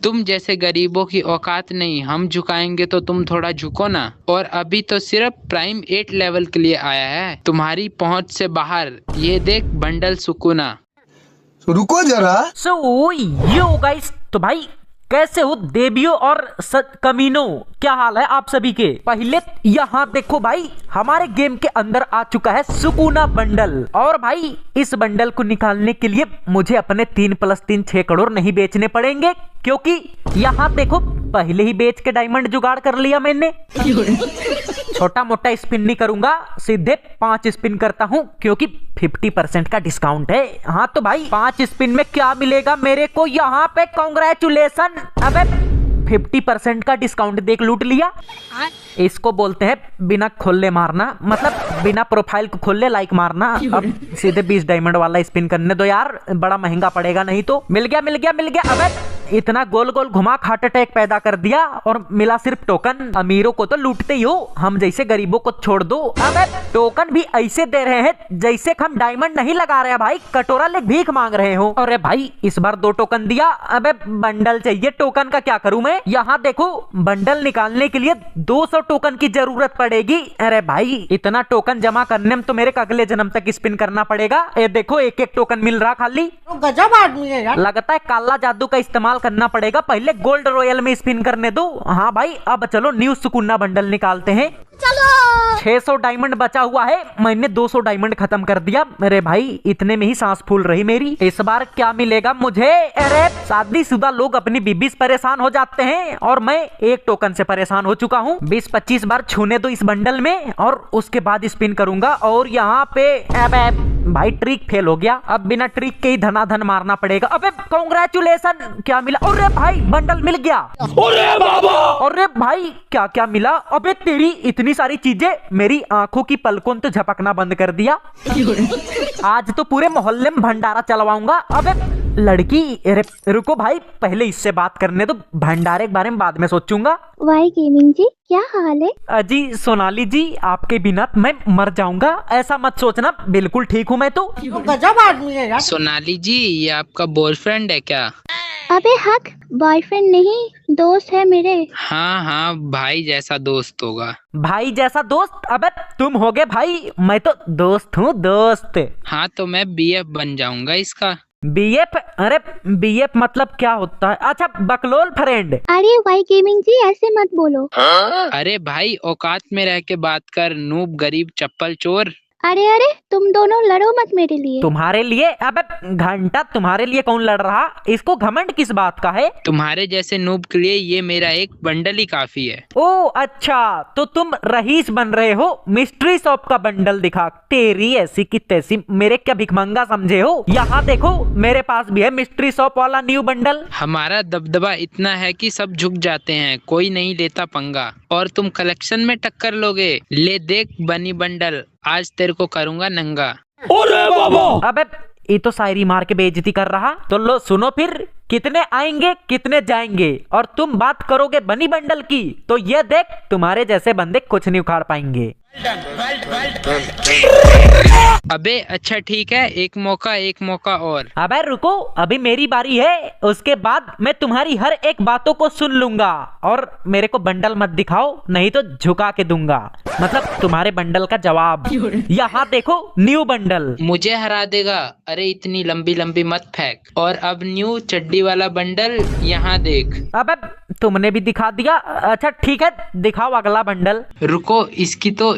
तुम जैसे गरीबों की औकात नहीं, हम झुकाएंगे तो तुम थोड़ा झुको ना। और अभी तो सिर्फ प्राइम 8 लेवल के लिए आया है, तुम्हारी पहुंच से बाहर। ये देख बंडल सुकूना। रुको जरा। सो यो गाइस, तो भाई कैसे हो देवियों और कमीनो, क्या हाल है आप सभी के। पहले यहाँ देखो भाई, हमारे गेम के अंदर आ चुका है सुकूना बंडल। और भाई इस बंडल को निकालने के लिए मुझे अपने 3+3 6 करोड़ नहीं बेचने पड़ेंगे, क्योंकि यहाँ देखो पहले ही बेच के डायमंड जुगाड़ कर लिया मैंने। छोटा मोटा स्पिन नहीं करूंगा, सीधे 5 स्पिन करता हूँ, क्योंकि 50% का डिस्काउंट है। हाँ तो भाई 5 स्पिन में क्या मिलेगा मेरे को यहाँ पे, कांग्रेचुलेशन। अबे 50% का डिस्काउंट देख लूट लिया। इसको बोलते हैं बिना खोले मारना, मतलब बिना प्रोफाइल को खोले लाइक मारना। अब सीधे 20 डायमंड वाला स्पिन करने दो यार, बड़ा महंगा पड़ेगा नहीं तो। मिल गया मिल गया मिल गया। अबे इतना गोल गोल घुमा हार्ट अटैक पैदा कर दिया, और मिला सिर्फ टोकन। अमीरों को तो लूटते ही हो, हम जैसे गरीबों को छोड़ दो। अबे टोकन भी ऐसे दे रहे हैं जैसे हम डायमंड नहीं लगा रहे हैं भाई, कटोरा ले भीख मांग रहे हो। अरे भाई इस बार 2 टोकन दिया। अबे बंडल चाहिए, टोकन का क्या करूं मैं। यहाँ देखो बंडल निकालने के लिए 200 टोकन की जरूरत पड़ेगी। अरे भाई इतना टोकन जमा करने में तो मेरे अगले जन्म तक स्पिन करना पड़ेगा। ये देखो एक एक टोकन मिल रहा खाली। गजब आदमी है यार। लगता है काला जादू का इस्तेमाल करना पड़ेगा, पहले गोल्ड रॉयल में स्पिन करने दो। हाँ भाई अब चलो न्यू सुकूना बंडल निकालते हैं। चलो 600 डायमंड बचा हुआ है, मैंने 200 डायमंड खत्म कर दिया। मेरे भाई इतने में ही सांस फूल रही मेरी। इस बार क्या मिलेगा मुझे। अरे शादीशुदा लोग अपनी बीबी से परेशान हो जाते हैं, और मैं एक टोकन से परेशान हो चुका हूँ। 20-25 बार छूने दो इस बंडल में, और उसके बाद स्पिन करूंगा। और यहाँ पे भाई ट्रिक फेल हो गया, अब बिना ट्रिक के ही धनाधन मारना पड़ेगा। अबे कांग्रेचुलेशन, क्या मिला। अरे भाई बंडल मिल गया। अरे बाबा। अरे भाई क्या क्या मिला। अबे तेरी इतनी सारी चीजें, मेरी आंखों की पलकों तो झपकना बंद कर दिया। आज तो पूरे मोहल्ले में भंडारा चलवाऊंगा। अबे लड़की रुको भाई, पहले इससे बात करने दो, भंडारे के बारे में बाद में सोचूंगा। वाई गेमिंग जी क्या हाल है। अजी सोनाली जी, आपके बिना मैं मर जाऊंगा, ऐसा मत सोचना, बिल्कुल ठीक हूँ मैं तो। गजब आदमी है यार। सोनाली जी ये आपका बॉयफ्रेंड है क्या। अबे हक, बॉयफ्रेंड नहीं दोस्त है मेरे। हाँ हाँ भाई जैसा दोस्त होगा। भाई जैसा दोस्त। अबे तुम होगे भाई, मैं तो दोस्त हूँ दोस्त। हाँ तो मैं BF बन जाऊंगा इसका। बीएफ। अरे बीएफ मतलब क्या होता है। अच्छा बकलोल फ्रेंड। अरे वाई गेमिंग जी ऐसे मत बोलो। अरे भाई औकात में रह के बात कर, नूब गरीब चप्पल चोर। अरे अरे तुम दोनों लड़ो मत मेरे लिए। तुम्हारे लिए। अबे घंटा तुम्हारे लिए कौन लड़ रहा, इसको घमंड किस बात का है। तुम्हारे जैसे नूब के लिए ये मेरा एक बंडल ही काफी है। ओ अच्छा, तो तुम रईस बन रहे हो, मिस्ट्री शॉप का बंडल दिखा। तेरी ऐसी की तैसी, मेरे क्या भिखमंगा समझे हो। यहाँ देखो मेरे पास भी है मिस्ट्री शॉप वाला न्यू बंडल। हमारा दबदबा इतना है कि सब झुक जाते हैं, कोई नहीं लेता पंगा। और तुम कलेक्शन में टक्कर लोगे। ले देख बनी बंडल, आज तेरे को करूंगा नंगा। अरे बाबा। अबे ये तो शायरी मार के बेइज्जती कर रहा। तो लो सुनो फिर, कितने आएंगे कितने जाएंगे, और तुम बात करोगे बनी बंडल की, तो ये देख तुम्हारे जैसे बंदे कुछ नहीं उखाड़ पाएंगे। अबे अच्छा ठीक है, एक मौका और। अबे रुको, अभी मेरी बारी है, उसके बाद मैं तुम्हारी हर एक बातों को सुन लूंगा। और मेरे को बंडल मत दिखाओ, नहीं तो झुका के दूंगा, मतलब तुम्हारे बंडल का जवाब। यहाँ देखो न्यू बंडल। मुझे हरा देगा। अरे इतनी लंबी लंबी मत फेंक। और अब न्यू चड्डी वाला बंडल, यहाँ देख। अबे तुमने भी दिखा दिया। अच्छा ठीक है, दिखाओ अगला बंडल। रुको,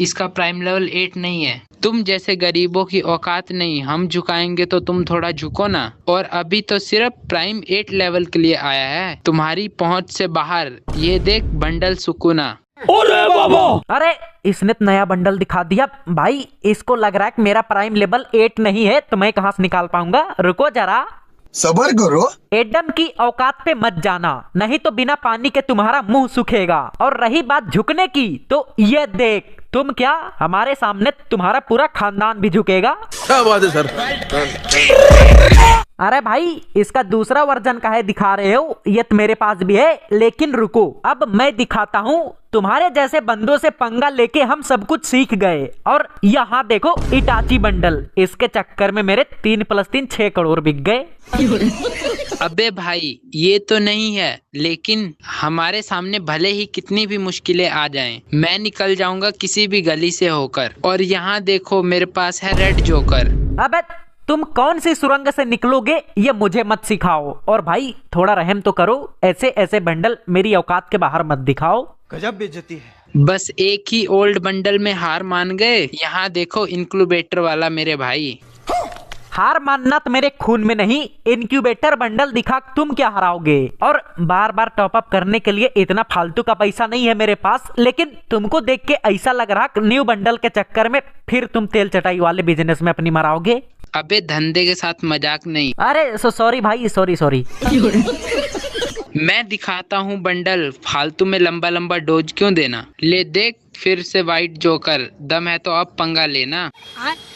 इसका प्राइम लेवल 8 नहीं है। तुम जैसे गरीबों की औकात नहीं, हम झुकाएंगे तो तुम थोड़ा झुको ना। और अभी तो सिर्फ प्राइम 8 लेवल के लिए आया है, तुम्हारी पहुंच से बाहर। ये देख बंडल सुकूना। अरे बाबा। अरे इसने नया बंडल दिखा दिया भाई, इसको लग रहा है कि मेरा प्राइम लेवल 8 नहीं है, तो मैं कहाँ से निकाल पाऊंगा। रुको जरा, सबर करो। एडम की औकात पे मत जाना, नहीं तो बिना पानी के तुम्हारा मुंह सूखेगा। और रही बात झुकने की, तो ये देख, तुम क्या, हमारे सामने तुम्हारा पूरा खानदान भी झुकेगा। क्या बात है सर। अरे भाई इसका दूसरा वर्जन का है दिखा रहे हो, ये तो मेरे पास भी है, लेकिन रुको अब मैं दिखाता हूँ। तुम्हारे जैसे बंदों से पंगा लेके हम सब कुछ सीख गए। और यहाँ देखो इटाची बंडल, इसके चक्कर में मेरे 3+3 6 करोड़ बिक गए। अबे भाई ये तो नहीं है, लेकिन हमारे सामने भले ही कितनी भी मुश्किलें आ जाएं, मैं निकल जाऊंगा किसी भी गली से होकर। और यहाँ देखो मेरे पास है रेड जोकर। अबे तुम कौन सी सुरंग से निकलोगे ये मुझे मत सिखाओ। और भाई थोड़ा रहम तो करो, ऐसे ऐसे बंडल मेरी औकात के बाहर मत दिखाओ। गजब बेइज्जती है। बस एक ही ओल्ड बंडल में हार मान गए। यहाँ देखो इंक्यूबेटर वाला मेरे भाई। हार मानना तो मेरे खून में नहीं, इनक्यूबेटर बंडल दिखा तुम क्या हराओगे। और बार बार टॉप अप करने के लिए इतना फालतू का पैसा नहीं है मेरे पास, लेकिन तुमको देख के ऐसा लग रहा न्यू बंडल के चक्कर में फिर तुम तेल चटाई वाले बिजनेस में अपनी मराओगे। अबे धंधे के साथ मजाक नहीं। अरे सॉरी भाई, सॉरी। मैं दिखाता हूँ बंडल, फालतू में लंबा लंबा डोज क्यों देना। ले देख फिर से वाइट जोकर, दम है तो अब पंगा लेना।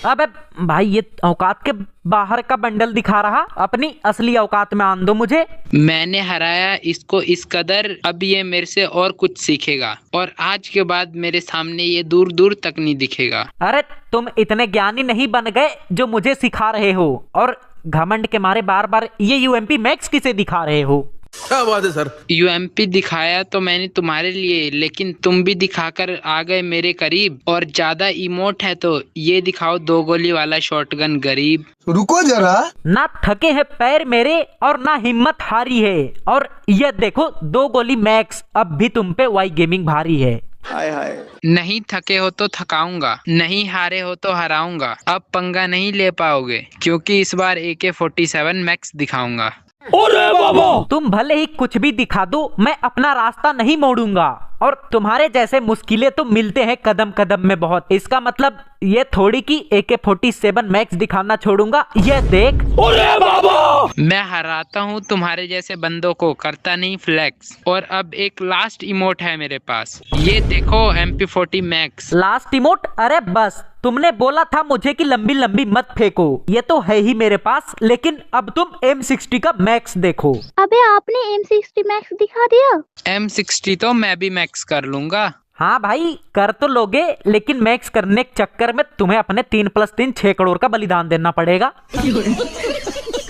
अबे भाई ये औकात के बाहर का बंडल दिखा रहा, अपनी असली औकात में आन दो मुझे। मैंने हराया इसको इस कदर, अब ये मेरे से और कुछ सीखेगा और आज के बाद मेरे सामने ये दूर दूर तक नहीं दिखेगा। अरे तुम इतने ज्ञानी नहीं बन गए जो मुझे सिखा रहे हो, और घमंड के मारे बार बार ये यूएमपी मैक्स किसे दिखा रहे हो। क्या बात है सर। यूएमपी दिखाया तो मैंने तुम्हारे लिए, लेकिन तुम भी दिखाकर आ गए मेरे करीब। और ज्यादा इमोट है तो ये दिखाओ 2 गोली वाला शॉटगन गरीब। रुको जरा। ना थके हैं पैर मेरे और ना हिम्मत हारी है, और ये देखो 2 गोली मैक्स, अब भी तुम पे वाई गेमिंग भारी है। हाय हाय। नहीं थके हो तो थकाऊंगा, नहीं हारे हो तो हराऊंगा। अब पंगा नहीं ले पाओगे क्योंकि इस बार AK-47 मैक्स दिखाऊंगा। अरे बाबा। तुम भले ही कुछ भी दिखा दो, मैं अपना रास्ता नहीं मोड़ूंगा। और तुम्हारे जैसे मुश्किलें तो मिलते हैं कदम कदम में बहुत, इसका मतलब ये थोड़ी कि AK-47 मैक्स दिखाना छोड़ूंगा। ये देख। अरे बाबा। मैं हराता हूँ तुम्हारे जैसे बंदों को, करता नहीं फ्लेक्स। और अब एक लास्ट इमोट है मेरे पास, ये देखो MP-40 मैक्स। Last emote? अरे बस, तुमने बोला था मुझे कि लंबी लंबी मत फेंको, ये तो है ही मेरे पास, लेकिन अब तुम M60 का मैक्स देखो। अबे आपने M60 मैक्स दिखा दिया। M60 तो मैं भी मैक्स कर लूंगा। हाँ भाई कर तो लोगे, लेकिन मैक्स करने के चक्कर में तुम्हें अपने 3+3 6 करोड़ का बलिदान देना पड़ेगा।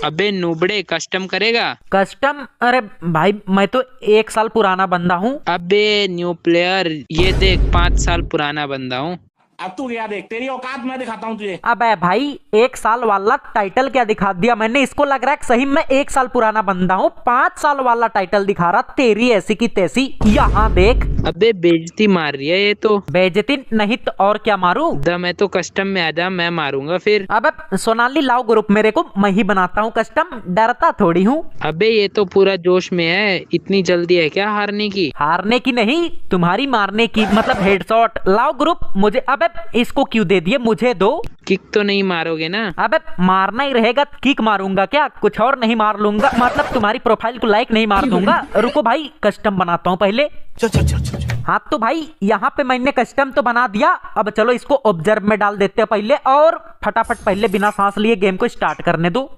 अबे नूबड़े कस्टम करेगा? कस्टम? अरे भाई मैं तो 1 साल पुराना बंदा हूँ। अबे न्यू प्लेयर, ये देख 5 साल पुराना बंदा हूँ। अब तू क्या देख, तेरी औकात मैं दिखाता हूँ तुझे। अबे भाई 1 साल वाला टाइटल क्या दिखा दिया मैंने, इसको लग रहा है सही में 1 साल पुराना बंदा हूँ। 5 साल वाला टाइटल दिखा रहा, तेरी ऐसी की तैसी। यहाँ देख। अबे बेइज्जती मार रही है ये तो। बेइज्जती नहीं तो और क्या मारूं? मैं तो कस्टम में आजा, मैं मारूंगा फिर। अबे सोनाली लाओ ग्रुप मेरे को, मैं ही बनाता हूँ कस्टम, डरता थोड़ी हूँ। अबे ये तो पूरा जोश में है, इतनी जल्दी है क्या हारने की? हारने की नहीं, तुम्हारी मारने की, मतलब हेडशॉट। लाओ ग्रुप मुझे। अबे इसको क्यों दे दिए, मुझे दो। किक तो नहीं मारोगे ना? अबे मारना ही रहेगा, किक मारूंगा क्या, कुछ और नहीं मार लूंगा, मतलब तुम्हारी प्रोफाइल को लाइक नहीं मार दूंगा। रुको भाई कस्टम बनाता हूँ पहले। चल। हाँ तो भाई यहाँ पे मैंने कस्टम तो बना दिया, अब चलो इसको ऑब्जर्व में डाल देते हैं पहले, और फटाफट पहले बिना सांस लिए गेम को स्टार्ट करने दो।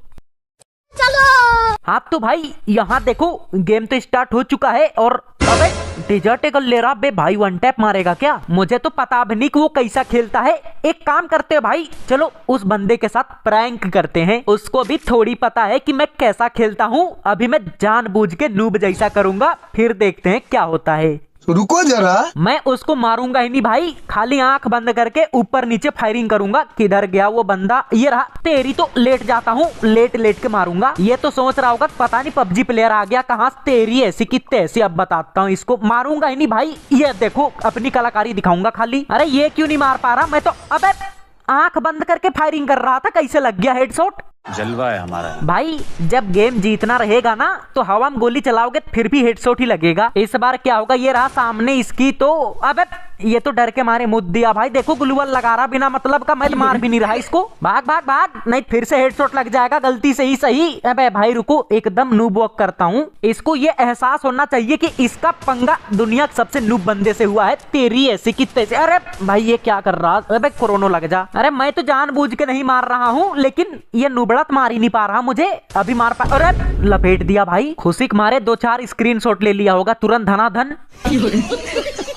चलो। हाँ तो भाई यहाँ देखो गेम तो स्टार्ट हो चुका है, और अबे डेजर्ट ईगल ले रहा बे भाई, 1 टैप मारेगा क्या? मुझे तो पता भी नहीं कि वो कैसा खेलता है। एक काम करते हैं भाई, चलो उस बंदे के साथ प्रैंक करते हैं, उसको भी थोड़ी पता है कि मैं कैसा खेलता हूँ। अभी मैं जानबूझ के नूब जैसा करूंगा, फिर देखते हैं क्या होता है। रुको जरा। मैं उसको मारूंगा ही नहीं भाई, खाली आंख बंद करके ऊपर नीचे फायरिंग करूंगा। किधर गया वो बंदा? ये रहा। तेरी तो लेट जाता हूँ, लेट के मारूंगा। ये तो सोच रहा होगा पता नहीं PUBG प्लेयर आ गया कहाँ, तेरी ऐसी की तैसी। अब बताता हूँ इसको, मारूंगा ही नहीं भाई। ये देखो अपनी कलाकारी दिखाऊंगा खाली। अरे ये क्यों नहीं मार पा रहा मैं तो? अबे आंख बंद करके फायरिंग कर रहा था, कैसे लग गया हेडशॉट? जलवा है हमारा भाई। जब गेम जीतना रहेगा ना तो हवा में गोली चलाओगे फिर भी हेडशॉट ही लगेगा। इस बार क्या होगा? ये रहा सामने इसकी तो। अबे ये तो डर के मारे मुद दिया भाई, देखो ग्लूवल लगा रहा बिना मतलब का, मैं तो मार भी नहीं रहा इसको। भाग भाग भाग, नहीं फिर से हेडशॉट लग जाएगा गलती से ही। सही। अबे भाई रुको, एकदम नूब वॉक करता हूँ। इसको ये एहसास होना चाहिए कि इसका पंगा दुनिया के सबसे नूब बंदे से हुआ है, तेरी ऐसी की तैसी। अरे भाई ये क्या कर रहा? अबे कोरोना लग जा। अरे मैं तो जानबूझ के नहीं मार रहा हूँ, लेकिन ये नुबड़ा मार ही नहीं पा रहा मुझे। अभी मार पा, अरे लपेट दिया भाई। खुशी के मारे 2-4 स्क्रीनशॉट ले लिया होगा तुरंत धनाधन।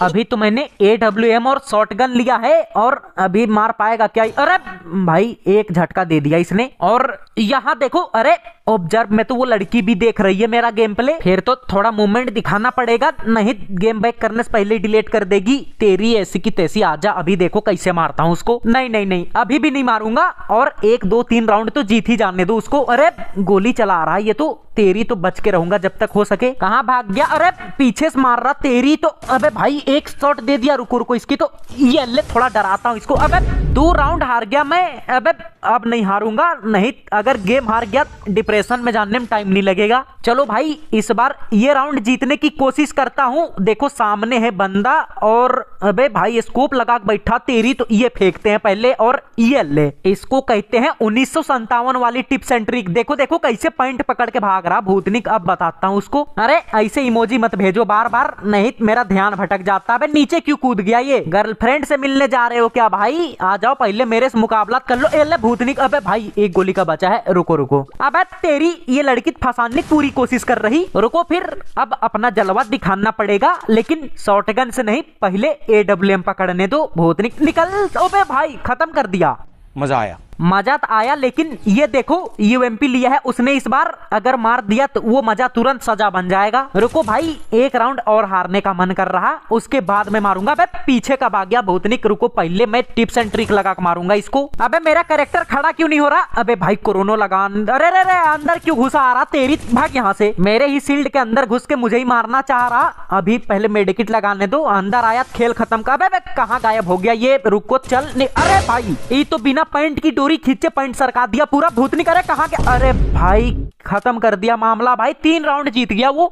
अभी तो मैंने AWM और शॉटगन लिया है और अभी मार पाएगा क्या? अरे भाई एक झटका दे दिया इसने। और यहाँ देखो, अरे ऑब्जर्व में तो वो लड़की भी देख रही है मेरा गेम प्ले। फिर तो थोड़ा मूवमेंट दिखाना पड़ेगा, नहीं गेम बैक करने से पहले डिलीट कर देगी। तेरी ऐसी की तैसी, आजा अभी देखो कैसे मारता हूँ उसको। नहीं नहीं नहीं, अभी भी नहीं मारूंगा और 1 2 3 राउंड तो जीत ही जाने दो उसको। अरे गोली चला रहा है ये तो, तेरी तो बच के रहूंगा जब तक हो सके। कहाँ भाग गया? अरे पीछे से मार रहा तेरी तो। अबे भाई एक शॉट दे दिया, रुको रुको इसकी तो, ये ले थोड़ा डराता हूँ इसको। अबे 2 राउंड हार गया मैं। अबे अब नहीं हारूंगा, नहीं अगर गेम हार गया डिप्रेशन में जाने में टाइम नहीं लगेगा। चलो भाई इस बार ये राउंड जीतने की कोशिश करता हूँ। देखो सामने है बंदा और अबे भाई स्कोप लगा के बैठा, तेरी तो ये फेंकते हैं पहले। और ये ले, इसको कहते हैं 1957 वाली टिप्स एंड ट्रिक। देखो देखो कैसे पॉइंट पकड़ के भाग रहा भूतनिक। अब बताता हूँ उसको। अरे ऐसे इमोजी मत भेजो बार बार, नहीं मेरा ध्यान भटक जाता है। नीचे क्यों कूद गया ये? गर्लफ्रेंड से मिलने जा रहे हो क्या भाई? आ जाओ पहले मेरे से मुकाबला कर लो। ए ले भूतनिक। अबे भाई एक गोली का बचा है, रुको रुको। अबे तेरी ये लड़की फंसाने की पूरी कोशिश कर रही, रुको फिर अब अपना जलवा दिखाना पड़ेगा, लेकिन शॉटगन से नहीं, पहले AWM पकड़ने दो। भूतनिक निकल। अबे भाई खत्म कर दिया। मजा आया। मजा तो आया, लेकिन ये देखो UMP लिया है उसने इस बार, अगर मार दिया तो वो मजा तुरंत सजा बन जाएगा। रुको भाई एक राउंड और हारने का मन कर रहा, उसके बाद मैं मारूंगा। अबे पीछे का भाग गया भूतनिक, रुको पहले मैं टिप्स एंड ट्रिक लगा के मारूंगा इसको। अबे मेरा कैरेक्टर खड़ा क्यों नहीं हो रहा? अबे भाई कोरोना लगा। अरे रे रे अंदर क्यों घुसा आ रहा? तेरी भाग यहाँ से, मेरे ही शील्ड के अंदर घुस के मुझे ही मारना चाह रहा। अभी पहले मेडिकिट लगाने दो, अंदर आया खेल खत्म का। अबे कहाँ गायब हो गया ये? रुको चल। अरे भाई ये तो बिना पॉइंट की डोरी खींचे पॉइंट सरका दिया पूरा। भूतनिक अरे कहाँ गया? अरे भाई खत्म कर दिया मामला भाई, 3 राउंड जीत गया वो।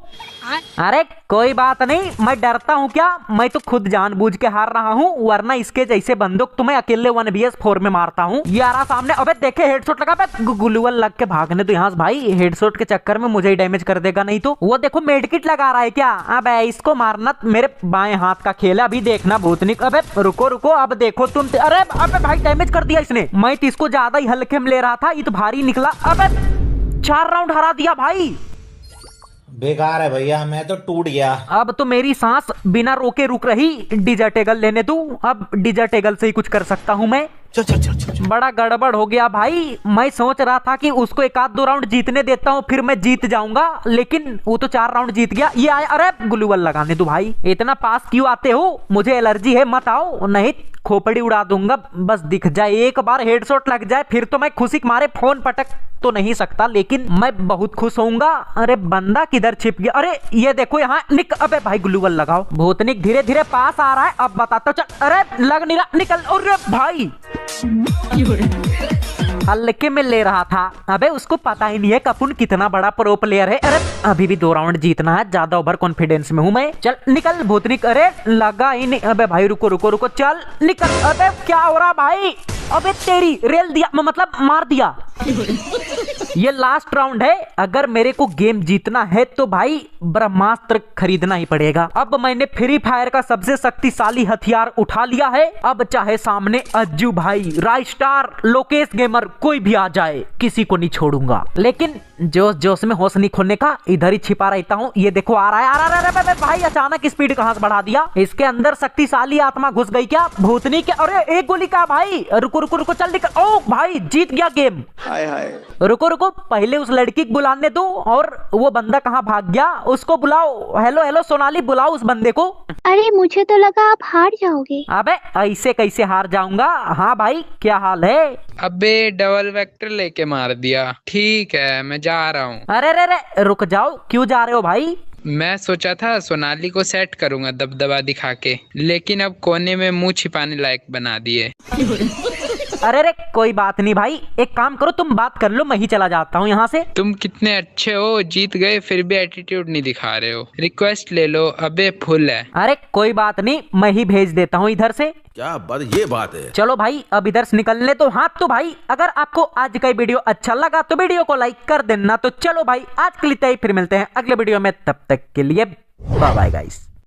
अरे कोई बात नहीं, मैं डरता हूँ क्या? मैं तो खुद जानबूझ के हार रहा हूँ, वरना इसके जैसे बंदूक तुम्हें अकेले 1vs4 में मारता हूँ। ये आ रहा सामने। अबे देखे हेडशॉट लगा, गुलुअल लग के भागने तो यहाँ भाई, हेडशॉट के चक्कर में मुझे ही डैमेज कर देगा नहीं तो। वो देखो मेडकिट लगा रहा है क्या? अबे इसको मारना मेरे बाएं हाथ का खेल है, अभी देखना भूतनिक। अबे रुको रुको अब देखो तुम। अरे अबे भाई डैमेज कर दिया इसने, मैं तो इसको ज्यादा ही हल्के में ले रहा था, ये तो भारी निकला। अबे 4 राउंड हरा दिया भाई। बेकार है भैया, मैं तो टूट गया। अब तो मेरी सांस बिना रोके रुक रही। डिजर्टेगल लेने दूं, अब डिजर्टेगल से ही कुछ कर सकता हूं मैं। बड़ा गड़बड़ हो गया भाई, मैं सोच रहा था कि उसको 1 आध 2 राउंड जीतने देता हूँ फिर मैं जीत जाऊंगा, लेकिन वो तो 4 राउंड जीत गया। ये आया, अरे ग्लूवल लगाने दो भाई। इतना पास क्यों आते हो? मुझे एलर्जी है, मत आओ, नहीं खोपड़ी उड़ा दूंगा। बस दिख जाए एक बार हेडशॉट लग जाए फिर तो मैं खुशी के मारे फोन पटक तो नहीं सकता, लेकिन मैं बहुत खुश होऊंगा। अरे बंदा किधर छिप गया? अरे ये देखो यहाँ निक। अबे भाई ग्लूवल लगाओ। भूतनिक धीरे धीरे पास आ रहा है, अब बताता हूँ। चल अरे लग नहीं रहा, निकल। अरे भाई हल्के में ले रहा था। अबे उसको पता ही नहीं है कपुन कितना बड़ा प्रो प्लेयर है। अरे अभी भी 2 राउंड जीतना है, ज्यादा ओवर कॉन्फिडेंस में हूं मैं। चल निकल भूतनिक। अरे लगा ही नहीं। अबे भाई रुको रुको रुको, चल निकल। अबे क्या हो रहा भाई? अबे तेरी रेल दिया, मतलब मार दिया। ये लास्ट राउंड है, अगर मेरे को गेम जीतना है तो भाई ब्रह्मास्त्र खरीदना ही पड़ेगा। अब मैंने फ्री फायर का सबसे शक्तिशाली हथियार उठा लिया है। अब चाहे सामने अज्जू भाई, राइस्टार, लोकेश गेमर कोई भी आ जाए, किसी को नहीं छोड़ूंगा। लेकिन जोश जोश में होश नहीं खोलने का, इधर ही छिपा रहता हूँ। ये देखो आ रहा है, आ रहा है। भाई अचानक स्पीड कहां से बढ़ा दिया? इसके अंदर शक्तिशाली आत्मा घुस गई क्या भूतनी के? अरे एक गोली का भाई, रुको रुको रुको, चल निकल। ओ भाई जीत गया गेम। हाय हाय। रुको रुको, पहले उस लड़की को बुलाने दो। और वो बंदा कहाँ भाग गया? उसको बुलाओ। हेलो हेलो सोनाली, बुलाओ उस बंदे को। अरे मुझे तो लगा आप हार जाओगे। अबे ऐसे कैसे हार जाऊंगा? हाँ भाई क्या हाल है? अबे डबल वेक्टर लेके मार दिया। ठीक है मैं जा रहा हूँ। अरे रे रे रुक जाओ, क्यों जा रहे हो भाई? मैं सोचा था सोनाली को सेट करूंगा दबदबा दिखा के, लेकिन अब कोने में मुंह छिपाने लायक बना दिए। अरे रे कोई बात नहीं भाई, एक काम करो तुम बात कर लो, मैं ही चला जाता हूँ यहाँ से। तुम कितने अच्छे हो, जीत गए फिर भी एटीट्यूड नहीं दिखा रहे हो। रिक्वेस्ट ले लो, अबे फुल है। अरे कोई बात नहीं, मैं ही भेज देता हूँ इधर से। क्या बात, ये बात है। चलो भाई अब इधर से निकलने तो। हाँ तो भाई अगर आपको आज का वीडियो अच्छा लगा तो वीडियो को लाइक कर देना। तो चलो भाई आज के लिए फिर मिलते हैं अगले वीडियो में, तब तक के लिए बाय बाय गाइस।